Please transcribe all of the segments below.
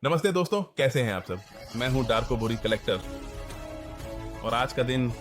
नमस्ते दोस्तों, कैसे हैं आप सब। मैं हूं डार्को बोरी कलेक्टर और आज का दिन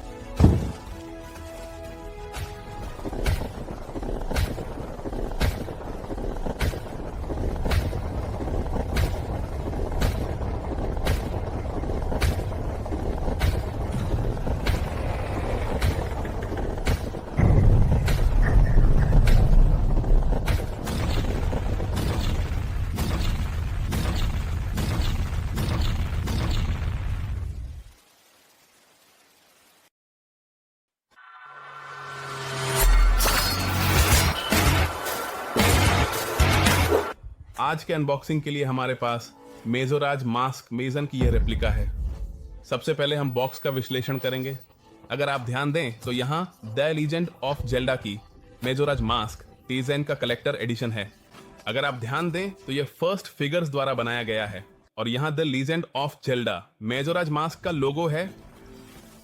आज के अनबॉक्सिंग के लिए हमारे पास मेजोराज मास्क मेजन की यह रेप्लिका है। सबसे पहले हम बॉक्स का विश्लेषण करेंगे। अगर आप ध्यान दें तो यहाँ द लीजेंड ऑफ जेल्डा की मेजोराज मास्क टीजेन का कलेक्टर एडिशन है। अगर आप ध्यान दें तो यह फर्स्ट फिगर्स द्वारा बनाया गया है और यहाँ the legend of Zelda Majora's mask का लोगो है।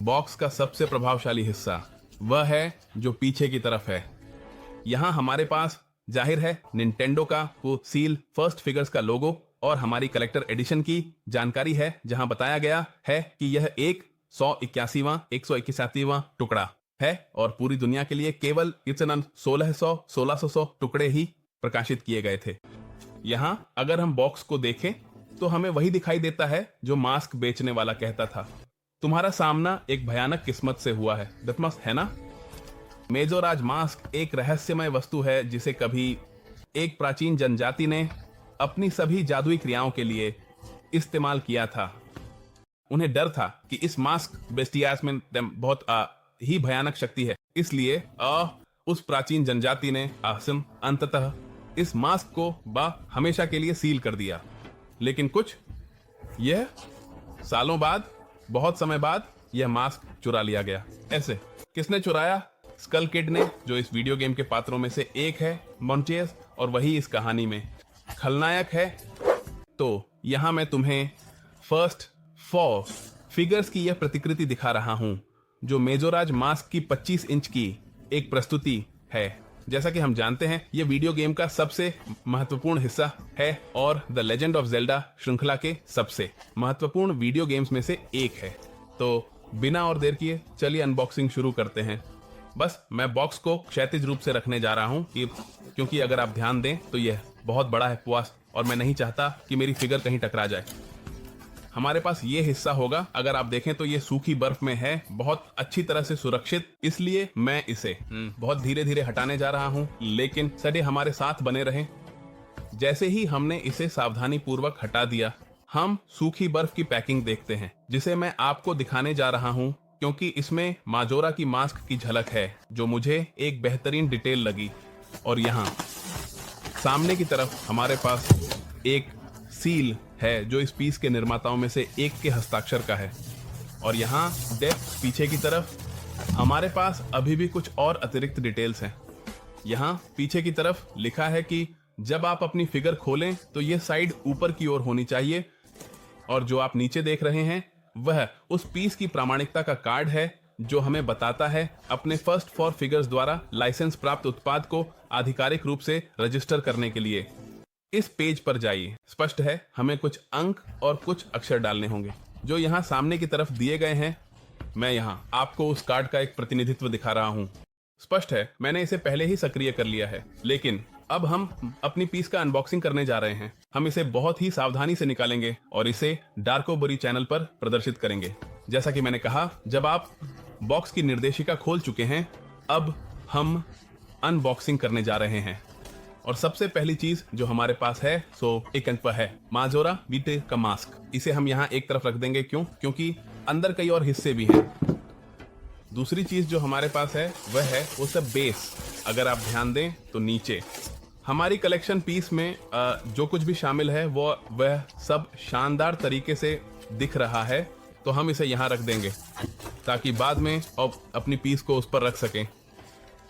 बॉक्स का सबसे प्रभावशाली हिस्सा वह है जो पीछे की तरफ है। यहाँ हमारे पास जाहिर है निंटेंडो का वो सील, फर्स्ट फिगर्स का लोगो और हमारी कलेक्टर एडिशन की जानकारी है, जहां बताया गया है कि यह एक 181वां टुकड़ा है और पूरी दुनिया के लिए केवल इतना 1600 टुकड़े ही प्रकाशित किए गए थे। यहां अगर हम बॉक्स को देखें तो हमें वही दिखाई देता है जो मास्क बेचने वाला कहता था, तुम्हारा सामना एक भयानक किस्मत से हुआ है दत्मस, है ना। मेजोराज मास्क एक रहस्यमय वस्तु है जिसे कभी एक प्राचीन जनजाति ने अपनी सभी जादुई क्रियाओं के लिए इस्तेमाल किया था। उन्हें डर था कि इस मास्क बेस्टियास में बहुत ही भयानक शक्ति है, इसलिए उस प्राचीन जनजाति ने अंततः इस मास्क को हमेशा के लिए सील कर दिया। लेकिन कुछ यह सालों बाद, बहुत समय बाद यह मास्क चुरा लिया गया। ऐसे किसने चुराया? स्कल किड ने, जो इस वीडियो गेम के पात्रों में से एक है, मॉन्टियस, और वही इस कहानी में खलनायक है। तो यहां मैं तुम्हें फर्स्ट 4 फिगर्स की यह प्रतिकृति दिखा रहा हूं जो मेजोराज मास्क की 25 इंच की एक प्रस्तुति है। जैसा कि हम जानते हैं यह वीडियो गेम का सबसे महत्वपूर्ण हिस्सा है और द लेजेंड ऑफ जेल्डा श्रृंखला के सबसे महत्वपूर्ण वीडियो गेम्स में से एक है। तो बिना और देर किए चलिए अनबॉक्सिंग शुरू करते हैं। बस मैं बॉक्स को क्षैतिज रूप से रखने जा रहा हूं क्योंकि अगर आप ध्यान दें तो यह बहुत बड़ा है पुआस और मैं नहीं चाहता कि मेरी फिगर कहीं टकरा जाए। हमारे पास ये हिस्सा होगा, अगर आप देखें तो ये सूखी बर्फ में है, बहुत अच्छी तरह से सुरक्षित, इसलिए मैं इसे बहुत धीरे धीरे हटाने जा रहा हूं, लेकिन सदैव हमारे साथ बने रहें। जैसे ही हमने इसे सावधानी पूर्वक हटा दिया, हम सूखी बर्फ की पैकिंग देखते हैं जिसे मैं आपको दिखाने जा रहा हूं क्योंकि इसमें माजोरा की मास्क की झलक है जो मुझे एक बेहतरीन डिटेल लगी। और यहाँ सामने की तरफ हमारे पास एक सील है जो इस पीस के निर्माताओं में से एक के हस्ताक्षर का है। और यहाँ डेप्थ पीछे की तरफ हमारे पास अभी भी कुछ और अतिरिक्त डिटेल्स हैं। यहाँ पीछे की तरफ लिखा है कि जब आप अपनी फिगर खोलें तो ये साइड ऊपर की ओर होनी चाहिए और जो आप नीचे देख रहे हैं वह उस पीस की प्रामाणिकता का कार्ड है जो हमें बताता है अपने फर्स्ट 4 फिगर्स द्वारा लाइसेंस प्राप्त उत्पाद को आधिकारिक रूप से रजिस्टर करने के लिए। इस पेज पर जाइए। स्पष्ट है हमें कुछ अंक और कुछ अक्षर डालने होंगे जो यहाँ सामने की तरफ दिए गए हैं। मैं यहाँ आपको उस कार्ड का एक प्रतिनिधित्व दिखा रहा हूँ। स्पष्ट है मैंने इसे पहले ही सक्रिय कर लिया है, लेकिन अब हम अपनी पीस का अनबॉक्सिंग करने जा रहे हैं। हम इसे बहुत ही सावधानी से निकालेंगे और इसे डार्को बोरी चैनल पर प्रदर्शित करेंगे। जैसा कि मैंने कहा, जब आप बॉक्स की निर्देशिका खोल चुके हैं, अब हम अनबॉक्सिंग करने जा रहे हैं। और सबसे पहली चीज जो हमारे पास है सो एक अंक पर है माजोरा वीटे का मास्क। इसे हम यहाँ एक तरफ रख देंगे। क्योंकि अंदर कई और हिस्से भी हैं। दूसरी चीज जो हमारे पास है वह है वो सब बेस। अगर आप ध्यान दें तो नीचे हमारी कलेक्शन पीस में जो कुछ भी शामिल है वह सब शानदार तरीके से दिख रहा है, तो हम इसे यहाँ रख देंगे ताकि बाद में अपनी पीस को उस पर रख सकें।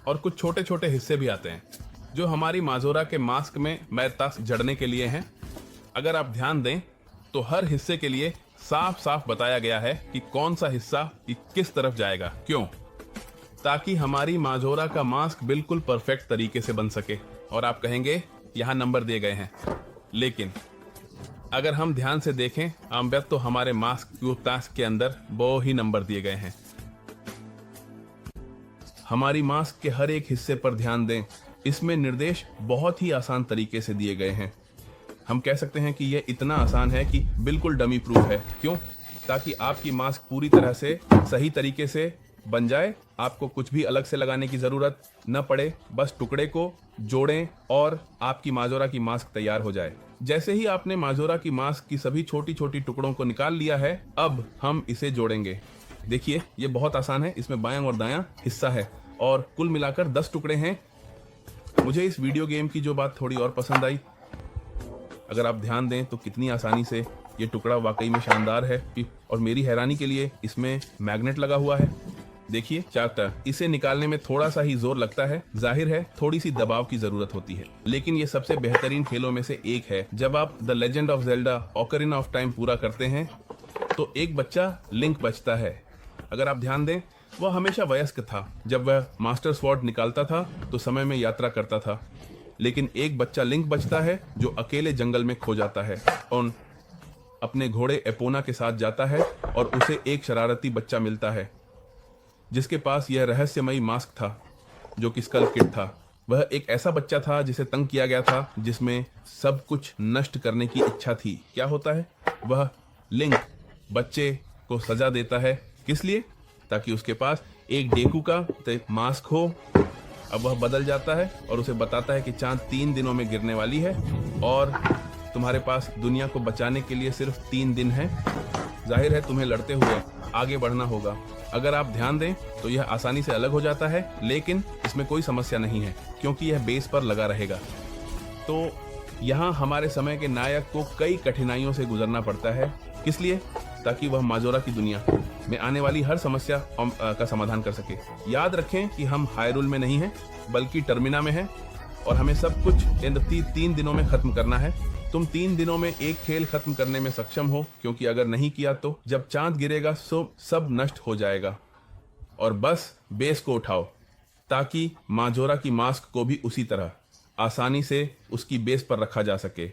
और कुछ छोटे छोटे हिस्से भी आते हैं जो हमारी माजोरा के मास्क में मैरतास जड़ने के लिए हैं। अगर आप ध्यान दें तो हर हिस्से के लिए साफ साफ बताया गया है कि कौन सा हिस्सा किस तरफ जाएगा। क्यों? ताकि हमारी माजोरा का मास्क बिल्कुल परफेक्ट तरीके से बन सके। और आप कहेंगे यहाँ नंबर दिए गए हैं, लेकिन अगर हम ध्यान से देखें अम्बेद तो हमारे मास्क टास्क के अंदर वो ही नंबर दिए गए हैं। हमारी मास्क के हर एक हिस्से पर ध्यान दें, इसमें निर्देश बहुत ही आसान तरीके से दिए गए हैं। हम कह सकते हैं कि यह इतना आसान है कि बिल्कुल डमी प्रूफ है। क्यों? ताकि आपकी मास्क पूरी तरह से सही तरीके से बन जाए, आपको कुछ भी अलग से लगाने की जरूरत न पड़े, बस टुकड़े को जोड़ें और आपकी माजोरा की मास्क तैयार हो जाए। जैसे ही आपने माजोरा की मास्क की सभी छोटी छोटी टुकड़ों को निकाल लिया है, अब हम इसे जोड़ेंगे। देखिए ये बहुत आसान है, इसमें बायां और दायां हिस्सा है और कुल मिलाकर 10 टुकड़े हैं। मुझे इस वीडियो गेम की जो बात थोड़ी और पसंद आई, अगर आप ध्यान दें तो कितनी आसानी से ये टुकड़ा वाकई में शानदार है। और मेरी हैरानी के लिए इसमें मैग्नेट लगा हुआ है। देखिए चार्टर, इसे निकालने में थोड़ा सा ही जोर लगता है, जाहिर है थोड़ी सी दबाव की जरूरत होती है, लेकिन ये सबसे बेहतरीन खेलों में से एक है। जब आप the legend of Zelda ocarina of time पूरा करते हैं तो एक बच्चा लिंक बचता है। अगर आप ध्यान दें, वह हमेशा वयस्क था। जब वह मास्टर स्वॉर्ड निकालता था तो समय में यात्रा करता था, लेकिन एक बच्चा लिंक बचता है जो अकेले जंगल में खो जाता है और अपने घोड़े एपोना के साथ जाता है और उसे एक शरारती बच्चा मिलता है जिसके पास यह रहस्यमयी मास्क था जो कि स्कल किड था। वह एक ऐसा बच्चा था जिसे तंग किया गया था, जिसमें सब कुछ नष्ट करने की इच्छा थी। क्या होता है? वह लिंक बच्चे को सजा देता है। किस लिए? ताकि उसके पास एक डेकू का मास्क हो। अब वह बदल जाता है और उसे बताता है कि चांद 3 दिनों में गिरने वाली है और तुम्हारे पास दुनिया को बचाने के लिए सिर्फ 3 दिन है। जाहिर है तुम्हें लड़ते हुए आगे बढ़ना होगा। अगर आप ध्यान दें तो यह आसानी से अलग हो जाता है, लेकिन इसमें कोई समस्या नहीं है क्योंकि यह बेस पर लगा रहेगा। तो यहाँ हमारे समय के नायक को कई कठिनाइयों से गुजरना पड़ता है। किस लिए? ताकि वह माजोरा की दुनिया में आने वाली हर समस्या का समाधान कर सके। याद रखें कि हम हायरुल में नहीं हैं, बल्कि टर्मिना में हैं और हमें सब कुछ इन 3 दिनों में खत्म करना है। तुम 3 दिनों में एक खेल खत्म करने में सक्षम हो, क्योंकि अगर नहीं किया तो जब चांद गिरेगा सब नष्ट हो जाएगा। और बस बेस को उठाओ ताकि माजोरा की मास्क को भी उसी तरह आसानी से उसकी बेस पर रखा जा सके।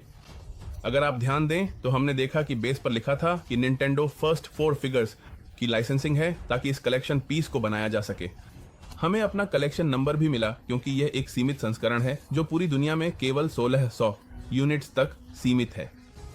अगर आप ध्यान दें तो हमने देखा कि बेस पर लिखा था कि निंटेंडो फर्स्ट 4 फिगर्स की लाइसेंसिंग है ताकि इस कलेक्शन पीस को बनाया जा सके। हमें अपना कलेक्शन नंबर भी मिला क्योंकि यह एक सीमित संस्करण है जो पूरी दुनिया में केवल 1600 यूनिट्स तक सीमित है।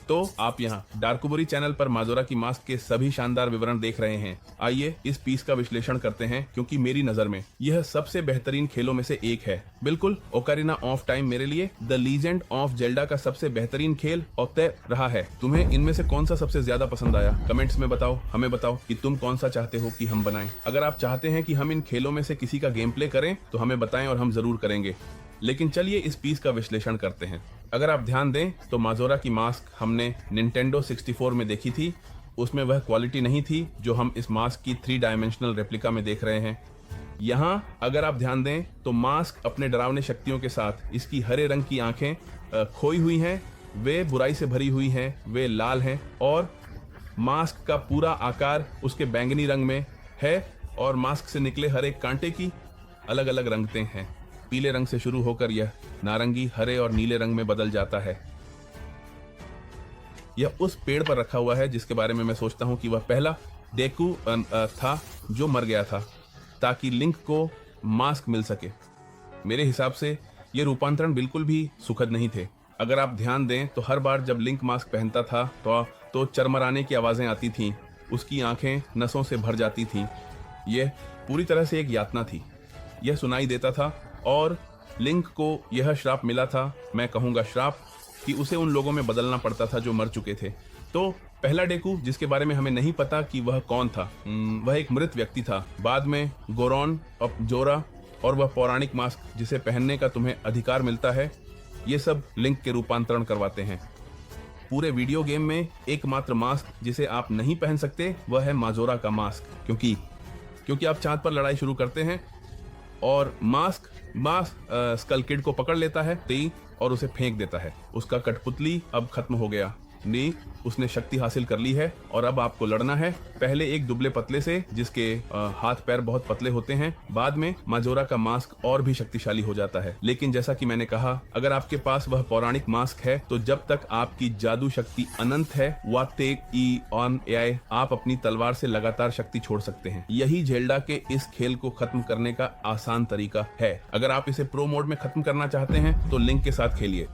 तो आप यहाँ डार्कुबरी चैनल पर माजोरा की मास्क के सभी शानदार विवरण देख रहे हैं। आइए इस पीस का विश्लेषण करते हैं, क्योंकि मेरी नजर में यह सबसे बेहतरीन खेलों में से एक है। बिल्कुल, ओकारिना ऑफ टाइम मेरे लिए द लीजेंड ऑफ ज़ेल्डा का सबसे बेहतरीन खेल और तय रहा है। तुम्हें इनमें से कौन सा सबसे ज्यादा पसंद आया? कमेंट्स में बताओ। हमें बताओ कि तुम कौन सा चाहते हो कि हम बनाएं। अगर आप चाहते हैं कि हम इन खेलों में से किसी का गेम प्ले करें तो हमें बताएं और हम जरूर करेंगे। लेकिन चलिए इस पीस का विश्लेषण करते हैं। अगर आप ध्यान दें तो माजोरा की मास्क हमने निंटेंडो 64 में देखी थी। उसमें वह क्वालिटी नहीं थी जो हम इस मास्क की 3 डायमेंशनल रेप्लिका में देख रहे हैं। यहाँ अगर आप ध्यान दें तो मास्क अपने डरावने शक्तियों के साथ, इसकी हरे रंग की आंखें खोई हुई हैं, वे बुराई से भरी हुई हैं, वे लाल हैं और मास्क का पूरा आकार उसके बैंगनी रंग में है और मास्क से निकले हर एक कांटे की अलग अलग रंगतें हैं। पीले रंग से शुरू होकर यह नारंगी, हरे और नीले रंग में बदल जाता है। यह उस पेड़ पर रखा हुआ है जिसके बारे में मैं सोचता हूं कि वह पहला डेकू था जो मर गया था ताकि लिंक को मास्क मिल सके। मेरे हिसाब से ये रूपांतरण बिल्कुल भी सुखद नहीं थे। अगर आप ध्यान दें तो हर बार जब लिंक मास्क पहनता था तो चरमराने की आवाजें आती थीं, उसकी आंखें नसों से भर जाती थीं। यह पूरी तरह से एक यातना थी, यह सुनाई देता था और लिंक को यह श्राप मिला था, मैं कहूंगा श्राप, कि उसे उन लोगों में बदलना पड़ता था जो मर चुके थे। तो पहला डेकू जिसके बारे में हमें नहीं पता कि वह कौन था, वह एक मृत व्यक्ति था। बाद में गोरॉन और जोरा और वह पौराणिक मास्क जिसे पहनने का तुम्हें अधिकार मिलता है, ये सब लिंक के रूपांतरण करवाते हैं। पूरे वीडियो गेम में एकमात्र मास्क जिसे आप नहीं पहन सकते वह है माजोरा का मास्क, क्योंकि आप चांद पर लड़ाई शुरू करते हैं और मास्क स्कल किड को पकड़ लेता है और उसे फेंक देता है। उसका कठपुतली अब खत्म हो गया नी उसने शक्ति हासिल कर ली है और अब आपको लड़ना है। पहले एक दुबले पतले से जिसके हाथ पैर बहुत पतले होते हैं, बाद में माजोरा का मास्क और भी शक्तिशाली हो जाता है। लेकिन जैसा कि मैंने कहा, अगर आपके पास वह पौराणिक मास्क है तो जब तक आपकी जादू शक्ति अनंत है, आप अपनी तलवार से लगातार शक्ति छोड़ सकते हैं। यही जेल्डा के इस खेल को खत्म करने का आसान तरीका है। अगर आप इसे प्रो मोड में खत्म करना चाहते हैं तो लिंक के साथ खेलिए,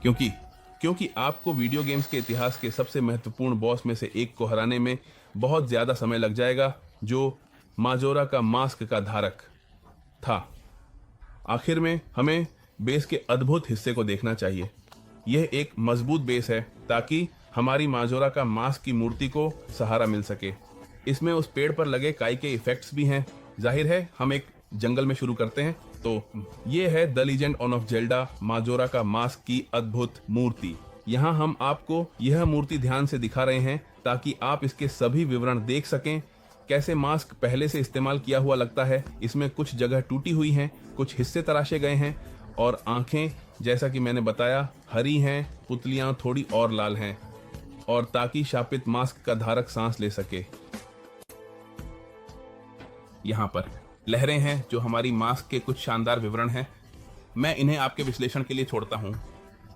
क्योंकि आपको वीडियो गेम्स के इतिहास के सबसे महत्वपूर्ण बॉस में से एक को हराने में बहुत ज्यादा समय लग जाएगा, जो माजोरा का मास्क का धारक था। आखिर में हमें बेस के अद्भुत हिस्से को देखना चाहिए। यह एक मजबूत बेस है ताकि हमारी माजोरा का मास्क की मूर्ति को सहारा मिल सके। इसमें उस पेड़ पर लगे काई के इफेक्ट्स भी हैं। जाहिर है हम एक जंगल में शुरू करते हैं। तो ये है द लीजेंड ऑफ जेल्डा माजोरा का मास्क की अद्भुत मूर्ति। यहाँ हम आपको यह मूर्ति ध्यान से दिखा रहे हैं ताकि आप इसके सभी विवरण देख सकें। कैसे मास्क पहले से इस्तेमाल किया हुआ लगता है। इसमें कुछ जगह टूटी हुई हैं, कुछ हिस्से तराशे गए हैं और आंखें जैसा कि मैंने बताया हरी हैं, पुतलियां थोड़ी और लाल हैं, और ताकि शापित मास्क का धारक सांस ले सके। यहाँ पर लहरें हैं जो हमारी मास्क के कुछ शानदार विवरण हैं। मैं इन्हें आपके विश्लेषण के लिए छोड़ता हूँ।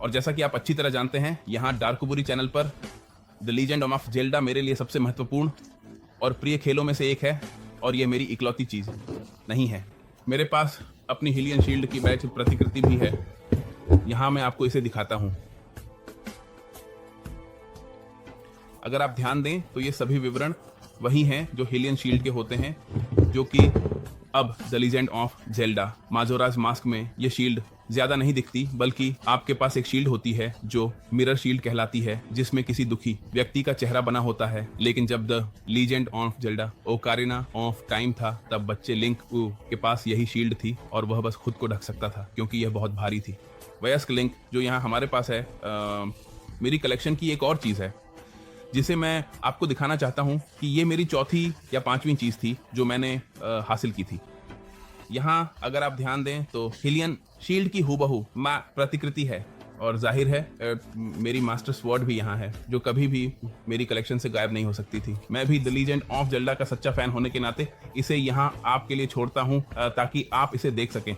और जैसा कि आप अच्छी तरह जानते हैं, यहाँ डार्कबुरी चैनल पर द लीजेंड ऑफ जेल्डा मेरे लिए सबसे महत्वपूर्ण और प्रिय खेलों में से एक है, और ये मेरी इकलौती चीज़ नहीं है। मेरे पास अपनी हिलियन शील्ड की बैच प्रतिकृति भी है। यहाँ मैं आपको इसे दिखाता हूँ। अगर आप ध्यान दें तो ये सभी विवरण वही हैं जो हिलियन शील्ड के होते हैं, जो कि अब the legend of Zelda Majora's mask में ये शील्ड ज्यादा नहीं दिखती, बल्कि आपके पास एक शील्ड होती है जो मिरर शील्ड कहलाती है, जिसमें किसी दुखी व्यक्ति का चेहरा बना होता है। लेकिन जब the legend of Zelda ocarina of time था, तब बच्चे लिंक के पास यही शील्ड थी और वह बस खुद को ढक सकता था क्योंकि यह बहुत भारी थी। वयस्क लिंक जो यहाँ हमारे पास है, मेरी कलेक्शन की एक और चीज़ है जिसे मैं आपको दिखाना चाहता हूँ कि ये मेरी चौथी या पांचवी चीज़ थी जो मैंने हासिल की थी। यहाँ अगर आप ध्यान दें तो हिलियन शील्ड की हूबहू प्रतिकृति है, और जाहिर है मेरी मास्टर स्वॉर्ड भी यहाँ है जो कभी भी मेरी कलेक्शन से गायब नहीं हो सकती थी। मैं भी द लीजेंड ऑफ जेल्डा का सच्चा फैन होने के नाते इसे यहाँ आपके लिए छोड़ता हूँ ताकि आप इसे देख सकें।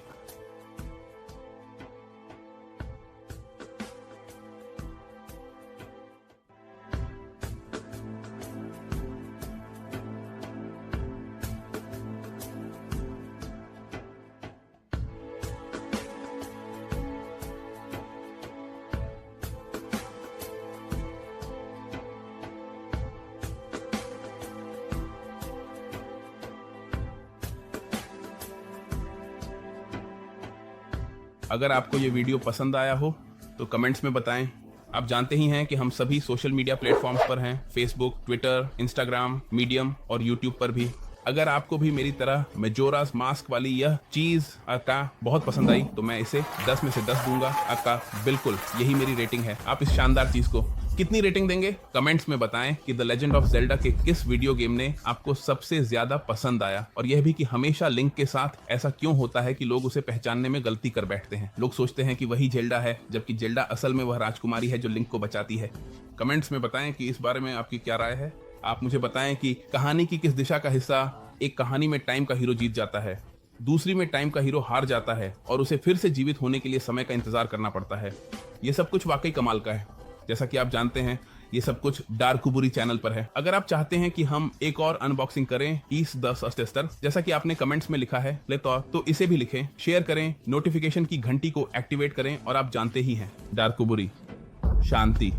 अगर आपको ये वीडियो पसंद आया हो तो कमेंट्स में बताएं। आप जानते ही हैं कि हम सभी सोशल मीडिया प्लेटफॉर्म्स पर हैं, फेसबुक, ट्विटर, इंस्टाग्राम, मीडियम और यूट्यूब पर भी। अगर आपको भी मेरी तरह मेजोरास मास्क वाली यह चीज़ आपका बहुत पसंद आई तो मैं इसे 10 में से 10 दूंगा। आपका बिल्कुल यही मेरी रेटिंग है। आप इस शानदार चीज़ को कितनी रेटिंग देंगे कमेंट्स में बताएं कि द लेजेंड ऑफ जेल्डा के किस वीडियो गेम ने आपको सबसे ज्यादा पसंद आया, और यह भी कि हमेशा लिंक के साथ ऐसा क्यों होता है कि लोग उसे पहचानने में गलती कर बैठते हैं। लोग सोचते हैं कि वही जेल्डा है, जबकि जेल्डा असल में वह राजकुमारी है जो लिंक को बचाती है। कमेंट्स में बताएं कि इस बारे में आपकी क्या राय है। आप मुझे बताएं कि कहानी की किस दिशा का हिस्सा, एक कहानी में टाइम का हीरो जीत जाता है, दूसरी में टाइम का हीरो हार जाता है और उसे फिर से जीवित होने के लिए समय का इंतजार करना पड़ता है। ये सब कुछ वाकई कमाल का है। जैसा कि आप जानते हैं ये सब कुछ डार्कबुरी चैनल पर है। अगर आप चाहते हैं कि हम एक और अनबॉक्सिंग करें ईस द सस्टेस्टर, जैसा कि आपने कमेंट्स में लिखा है तो इसे भी लिखें, शेयर करें, नोटिफिकेशन की घंटी को एक्टिवेट करें। और आप जानते ही हैं डार्कबुरी शांति।